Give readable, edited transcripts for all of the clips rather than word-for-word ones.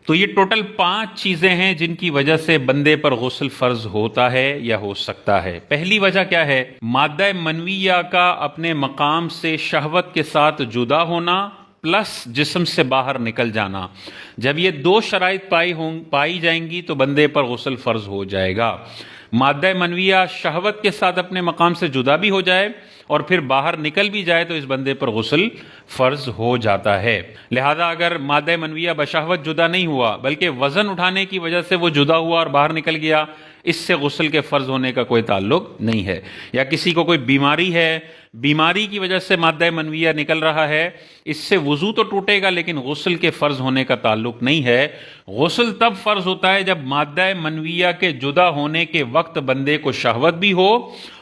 تو یہ ٹوٹل 5 چیزیں ہیں جن کی وجہ سے بندے پر غسل فرض ہوتا ہے یا ہو سکتا ہے۔ پہلی وجہ کیا ہے؟ مادہ منویہ کا اپنے مقام سے شہوت کے ساتھ جدا ہونا پلس جسم سے باہر نکل جانا۔ جب یہ 2 شرائط پائی جائیں گی تو بندے پر غسل فرض ہو جائے گا۔ مادہ منویہ شہوت کے ساتھ اپنے مقام سے جدا بھی ہو جائے اور پھر باہر نکل بھی جائے تو اس بندے پر غسل فرض ہو جاتا ہے۔ لہذا اگر مادہ منویہ بشہوت جدا نہیں ہوا بلکہ وزن اٹھانے کی وجہ سے وہ جدا ہوا اور باہر نکل گیا، اس سے غسل کے فرض ہونے کا کوئی تعلق نہیں ہے۔ یا کسی کو کوئی بیماری ہے، بیماری کی وجہ سے مادہ منویہ نکل رہا ہے، اس سے وضو تو ٹوٹے گا لیکن غسل کے فرض ہونے کا تعلق نہیں ہے۔ غسل تب فرض ہوتا ہے جب مادہ منویہ کے جدا ہونے کے وقت بندے کو شہوت بھی ہو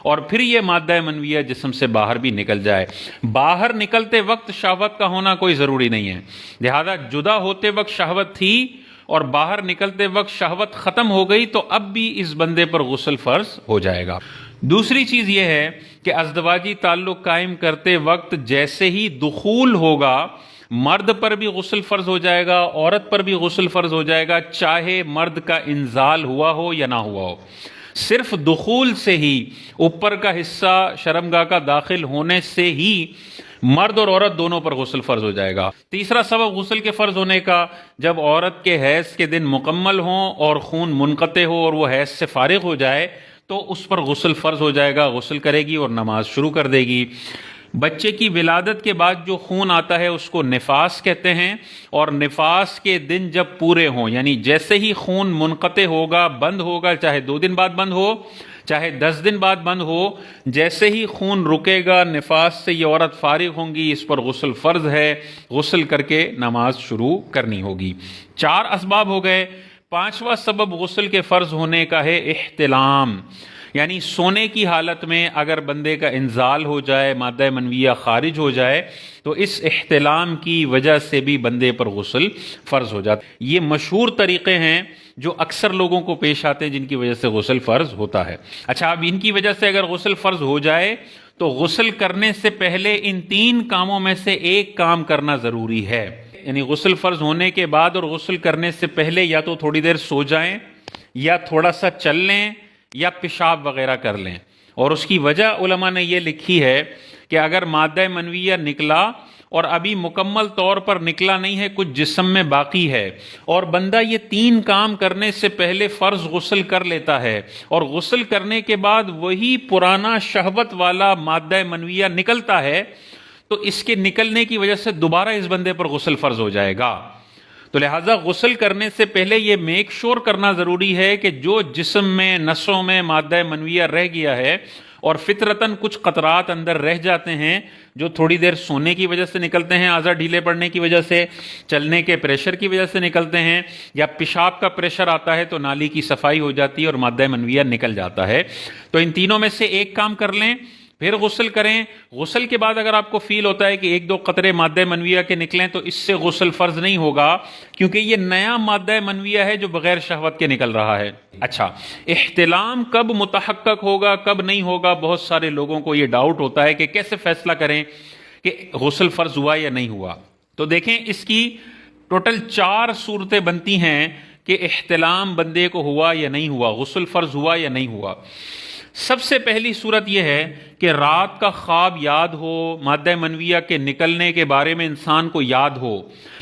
اور پھر یہ مادہ منویہ جسم سے باہر بھی نکل جائے۔ باہر نکلتے وقت شہوت کا ہونا کوئی ضروری نہیں ہے، لہذا جدا ہوتے وقت شہوت تھی اور باہر نکلتے وقت شہوت ختم ہو گئی تو اب بھی اس بندے پر غسل فرض ہو جائے گا۔ دوسری چیز یہ ہے کہ ازدواجی تعلق قائم کرتے وقت جیسے ہی دخول ہوگا، مرد پر بھی غسل فرض ہو جائے گا، عورت پر بھی غسل فرض ہو جائے گا، چاہے مرد کا انزال ہوا ہو یا نہ ہوا ہو۔ صرف دخول سے ہی، اوپر کا حصہ شرمگاہ کا داخل ہونے سے ہی مرد اور عورت دونوں پر غسل فرض ہو جائے گا۔ تیسرا سبب غسل کے فرض ہونے کا، جب عورت کے حیض کے دن مکمل ہوں اور خون منقطع ہو اور وہ حیض سے فارغ ہو جائے تو اس پر غسل فرض ہو جائے گا، غسل کرے گی اور نماز شروع کر دے گی۔ بچے کی ولادت کے بعد جو خون آتا ہے اس کو نفاس کہتے ہیں، اور نفاس کے دن جب پورے ہوں، یعنی جیسے ہی خون منقطع ہوگا، بند ہوگا، چاہے 2 دن بعد بند ہو چاہے 10 دن بعد بند ہو، جیسے ہی خون رکے گا نفاس سے یہ عورت فارغ ہوں گی، اس پر غسل فرض ہے، غسل کر کے نماز شروع کرنی ہوگی۔ 4 اسباب ہو گئے۔ 5واں سبب غسل کے فرض ہونے کا ہے احتلام، یعنی سونے کی حالت میں اگر بندے کا انزال ہو جائے، مادہ منویہ خارج ہو جائے تو اس احتلام کی وجہ سے بھی بندے پر غسل فرض ہو جاتا ہے۔ یہ مشہور طریقے ہیں جو اکثر لوگوں کو پیش آتے ہیں جن کی وجہ سے غسل فرض ہوتا ہے۔ اچھا، اب ان کی وجہ سے اگر غسل فرض ہو جائے تو غسل کرنے سے پہلے ان 3 کاموں میں سے ایک کام کرنا ضروری ہے۔ یعنی غسل فرض ہونے کے بعد اور غسل کرنے سے پہلے یا تو تھوڑی دیر سو جائیں یا تھوڑا سا چل لیں یا پیشاب وغیرہ کر لیں۔ اور اس کی وجہ علماء نے یہ لکھی ہے کہ اگر مادہ منویہ نکلا اور ابھی مکمل طور پر نکلا نہیں ہے، کچھ جسم میں باقی ہے، اور بندہ یہ 3 کام کرنے سے پہلے فرض غسل کر لیتا ہے اور غسل کرنے کے بعد وہی پرانا شہوت والا مادہ منویہ نکلتا ہے تو اس کے نکلنے کی وجہ سے دوبارہ اس بندے پر غسل فرض ہو جائے گا۔ تو لہٰذا غسل کرنے سے پہلے یہ میک شور کرنا ضروری ہے کہ جو جسم میں، نسوں میں مادہ منویہ رہ گیا ہے اور فطرتاً کچھ قطرات اندر رہ جاتے ہیں جو تھوڑی دیر سونے کی وجہ سے نکلتے ہیں، اعضاء ڈھیلے پڑنے کی وجہ سے، چلنے کے پریشر کی وجہ سے نکلتے ہیں، یا پیشاب کا پریشر آتا ہے تو نالی کی صفائی ہو جاتی ہے اور مادہ منویہ نکل جاتا ہے، تو ان تینوں میں سے ایک کام کر لیں، پھر غسل کریں۔ غسل کے بعد اگر آپ کو فیل ہوتا ہے کہ 1-2 قطرے مادہ منویہ کے نکلیں تو اس سے غسل فرض نہیں ہوگا، کیونکہ یہ نیا مادہ منویہ ہے جو بغیر شہوت کے نکل رہا ہے۔ اچھا، احتلام کب متحقق ہوگا، کب نہیں ہوگا؟ بہت سارے لوگوں کو یہ ڈاؤٹ ہوتا ہے کہ کیسے فیصلہ کریں کہ غسل فرض ہوا یا نہیں ہوا۔ تو دیکھیں، اس کی ٹوٹل 4 صورتیں بنتی ہیں کہ احتلام بندے کو ہوا یا نہیں ہوا، غسل فرض ہوا یا نہیں ہوا۔ سب سے پہلی صورت یہ ہے کہ رات کا خواب یاد ہو، مادہ منویہ کے نکلنے کے بارے میں انسان کو یاد ہو،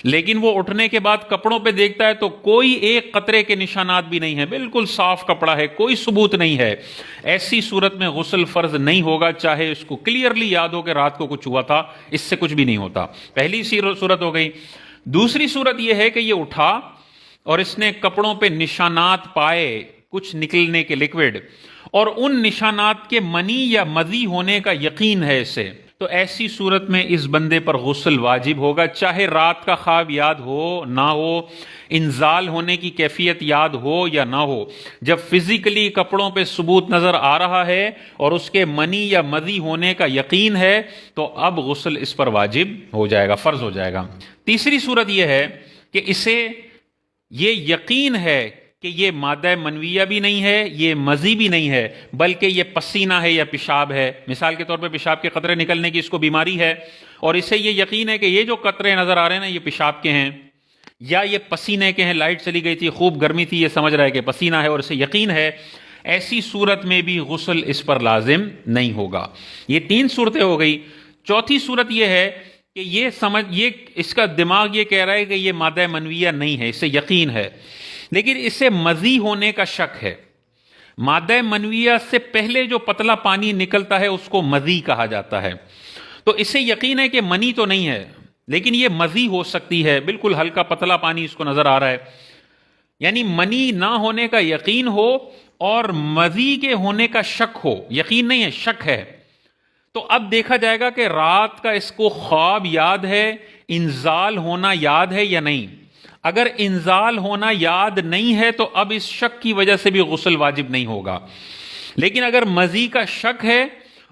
لیکن وہ اٹھنے کے بعد کپڑوں پہ دیکھتا ہے تو کوئی ایک قطرے کے نشانات بھی نہیں ہیں، بالکل صاف کپڑا ہے، کوئی ثبوت نہیں ہے۔ ایسی صورت میں غسل فرض نہیں ہوگا، چاہے اس کو کلیئرلی یاد ہو کہ رات کو کچھ ہوا تھا، اس سے کچھ بھی نہیں ہوتا۔ پہلی صورت ہو گئی۔ دوسری صورت یہ ہے کہ یہ اٹھا اور اس نے کپڑوں پہ نشانات پائے، کچھ نکلنے کے لکوڈ، اور ان نشانات کے منی یا مذی ہونے کا یقین ہے اسے، تو ایسی صورت میں اس بندے پر غسل واجب ہوگا، چاہے رات کا خواب یاد ہو نہ ہو، انزال ہونے کی کیفیت یاد ہو یا نہ ہو۔ جب فزیکلی کپڑوں پہ ثبوت نظر آ رہا ہے اور اس کے منی یا مذی ہونے کا یقین ہے تو اب غسل اس پر واجب ہو جائے گا، فرض ہو جائے گا۔ تیسری صورت یہ ہے کہ اسے یہ یقین ہے کہ یہ مادہ منویہ بھی نہیں ہے، یہ مذی بھی نہیں ہے، بلکہ یہ پسینہ ہے یا پیشاب ہے۔ مثال کے طور پہ پیشاب کے قطرے نکلنے کی اس کو بیماری ہے، اور اسے یہ یقین ہے کہ یہ جو قطرے نظر آ رہے ہیں نا یہ پیشاب کے ہیں، یا یہ پسینے کے ہیں، لائٹ چلی گئی تھی، خوب گرمی تھی، یہ سمجھ رہا ہے کہ پسینہ ہے اور اسے یقین ہے، ایسی صورت میں بھی غسل اس پر لازم نہیں ہوگا۔ یہ 3 صورتیں ہو گئی۔ چوتھی صورت یہ ہے کہ یہ اس کا دماغ یہ کہہ رہا ہے کہ یہ مادہ منویہ نہیں ہے، اسے یقین ہے، لیکن اسے مزی ہونے کا شک ہے۔ مادہ منویہ سے پہلے جو پتلا پانی نکلتا ہے اس کو مزی کہا جاتا ہے، تو اسے یقین ہے کہ منی تو نہیں ہے، لیکن یہ مزی ہو سکتی ہے، بالکل ہلکا پتلا پانی اس کو نظر آ رہا ہے، یعنی منی نہ ہونے کا یقین ہو اور مزی کے ہونے کا شک ہو، یقین نہیں ہے، شک ہے۔ تو اب دیکھا جائے گا کہ رات کا اس کو خواب یاد ہے، انزال ہونا یاد ہے یا نہیں۔ اگر انزال ہونا یاد نہیں ہے تو اب اس شک کی وجہ سے بھی غسل واجب نہیں ہوگا، لیکن اگر مزی کا شک ہے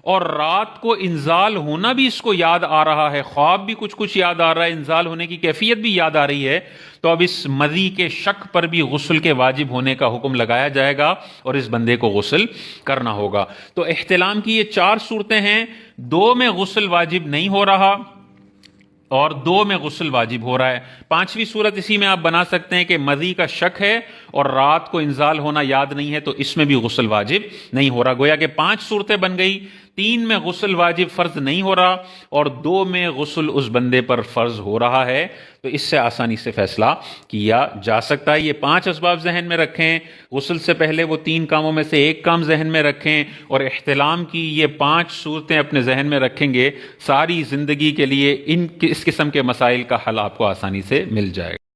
اور رات کو انزال ہونا بھی اس کو یاد آ رہا ہے، خواب بھی کچھ یاد آ رہا ہے، انزال ہونے کی کیفیت بھی یاد آ رہی ہے، تو اب اس مزی کے شک پر بھی غسل کے واجب ہونے کا حکم لگایا جائے گا اور اس بندے کو غسل کرنا ہوگا۔ تو احتلام کی یہ 4 صورتیں ہیں، 2 میں غسل واجب نہیں ہو رہا اور 2 میں غسل واجب ہو رہا ہے۔ 5ویں صورت اسی میں آپ بنا سکتے ہیں کہ مزی کا شک ہے اور رات کو انزال ہونا یاد نہیں ہے، تو اس میں بھی غسل واجب نہیں ہو رہا۔ گویا کہ 5 صورتیں بن گئی، 3 میں غسل واجب فرض نہیں ہو رہا اور 2 میں غسل اس بندے پر فرض ہو رہا ہے، تو اس سے آسانی سے فیصلہ کیا جا سکتا ہے۔ یہ 5 اسباب ذہن میں رکھیں، غسل سے پہلے وہ 3 کاموں میں سے 1 کام ذہن میں رکھیں اور احتلام کی یہ 5 صورتیں اپنے ذہن میں رکھیں گے، ساری زندگی کے لیے اس قسم کے مسائل کا حل آپ کو آسانی سے مل جائے گا۔